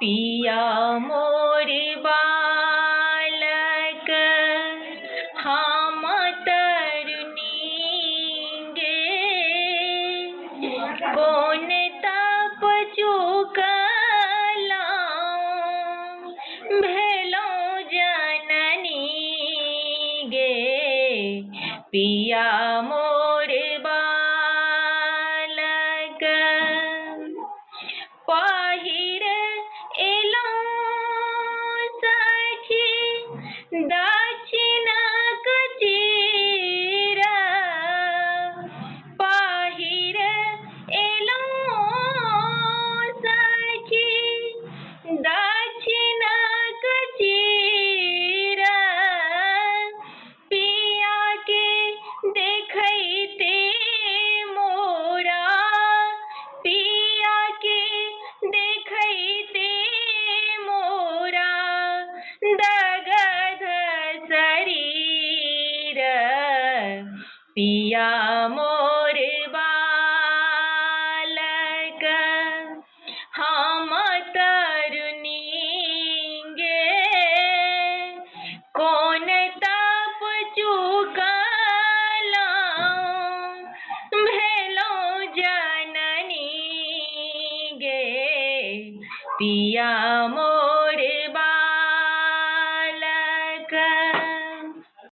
पिया मोर बालक हम तरुणी गे कौन तप चुकला भेलो जननी गे पिया मोर बालक पहिर एलौं सखी दक्षिणक चीर पहिर एलौं सखी दक्षिणक चीर पिया के देखैते मोरा पिया के देखैते मोरा दगध शरीर पिया मोर बालक हम तरुणी गे कौन तप चुकलौं भेलौ जननी गे पिया मोर